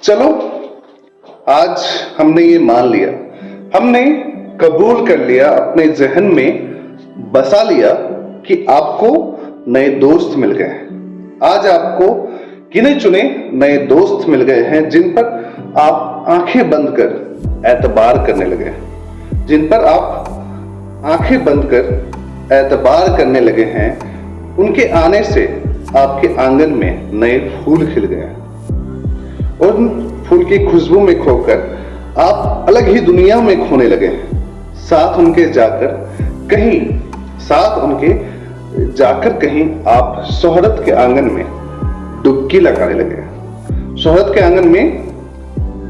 चलो, आज हमने ये मान लिया, हमने कबूल कर लिया, अपने जहन में बसा लिया कि आपको नए दोस्त मिल गए हैं। आज आपको गिने चुने नए दोस्त मिल गए हैं जिन पर आप आंखें बंद कर एतबार करने लगे हैं, जिन पर आप आंखें बंद कर एतबार करने लगे हैं। उनके आने से आपके आंगन में नए फूल खिल गए हैं और उन फूल की खुशबू में खोकर आप अलग ही दुनिया में खोने लगे हैं। साथ उनके जाकर कहीं आप शोहरत के आंगन में डुबकी लगाने लगे हैं। शोहरत के आंगन में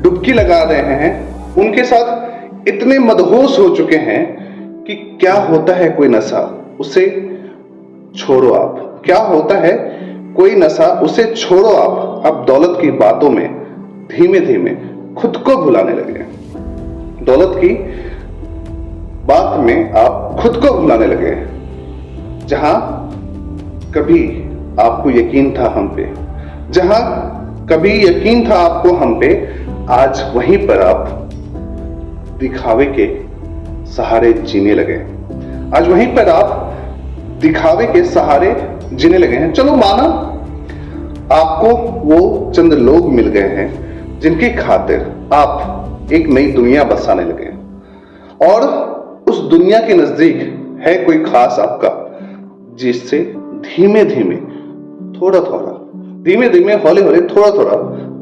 डुबकी लगा रहे हैं, उनके साथ इतने मदहोश हो चुके हैं कि क्या होता है कोई नशा, उसे छोड़ो आप। क्या होता है कोई नशा, उसे छोड़ो आप दौलत की बातों में धीमे धीमे खुद को भुलाने लगे। दौलत की बात में आप खुद को भुलाने लगे। जहां कभी आपको यकीन था हम पे, जहां कभी यकीन था आपको हम पे, आज वहीं पर आप दिखावे के सहारे जीने लगे। आज वहीं पर आप दिखावे के सहारे जीने लगे हैं। चलो माना आपको वो चंद लोग मिल गए हैं जिनकी खातिर आप एक नई दुनिया बसाने लगे और उस दुनिया के नजदीक है कोई खास आपका, जिससे धीमे धीमे थोड़ा थोड़ा, धीमे धीमे हौले हौले थोड़ा थोड़ा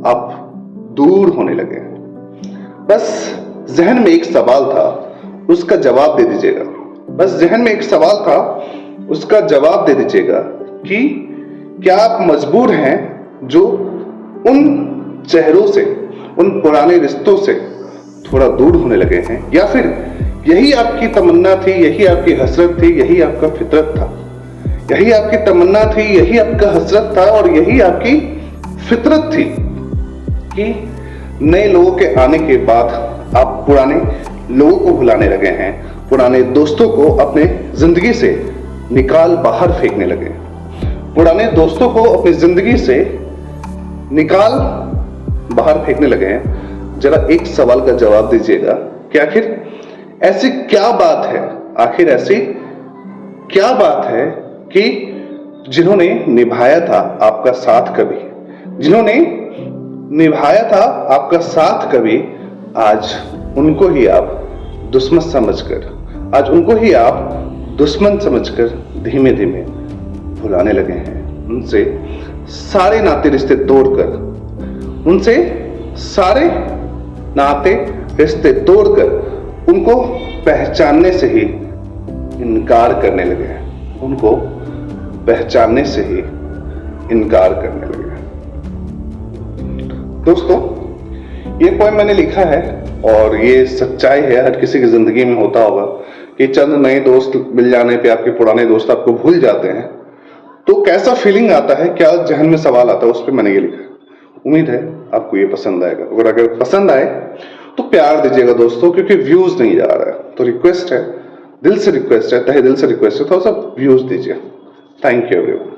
आप दूर होने लगे। बस जहन में एक सवाल था, उसका जवाब दे दीजिएगा। बस जहन में एक सवाल था, उसका जवाब दे दीजिएगा कि क्या आप मजबूर हैं जो उन चेहरों से, उन पुराने रिश्तों से थोड़ा दूर होने लगे हैं, या फिर यही आपकी तमन्ना थी, यही आपकी हसरत थी, यही आपका फितरत था, यही आपकी तमन्ना थी, यही आपका हसरत था और यही आपकी फितरत थी कि नए लोगों के आने के बाद आप पुराने लोगों को भुलाने लगे हैं, पुराने दोस्तों को अपने जिंदगी से निकाल बाहर फेंकने लगे, पुराने दोस्तों को अपनी जिंदगी से निकाल बाहर फेंकने लगे हैं। जरा एक सवाल का जवाब दीजिएगा कि आखिर ऐसी क्या बात है, आखिर ऐसी क्या बात है कि जिन्होंने निभाया था आपका साथ कभी, जिन्होंने निभाया था आपका साथ कभी, आज उनको ही आप दुश्मन समझकर, आज उनको ही आप दुश्मन समझकर धीमे धीमे भुलाने लगे हैं। उनसे सारे नाते रिश्ते तोड़कर, उनसे सारे नाते रिश्ते तोड़कर उनको पहचानने से ही इनकार करने लगे हैं, उनको पहचानने से ही इनकार करने लगे। दोस्तों, ये पोएम मैंने लिखा है और ये सच्चाई है, हर किसी की जिंदगी में होता होगा कि चंद नए दोस्त मिल जाने पे आपके पुराने दोस्त आपको भूल जाते हैं, तो कैसा फीलिंग आता है, क्या जहन में सवाल आता है, उस पर मैंने ये लिखा है। उम्मीद है आपको ये पसंद आएगा। अगर पसंद आए तो प्यार दीजिएगा दोस्तों, क्योंकि व्यूज नहीं जा रहा है, तो रिक्वेस्ट है, दिल से रिक्वेस्ट है, तहे दिल से रिक्वेस्ट है, थोड़ा सा व्यूज दीजिए। Thank you everyone.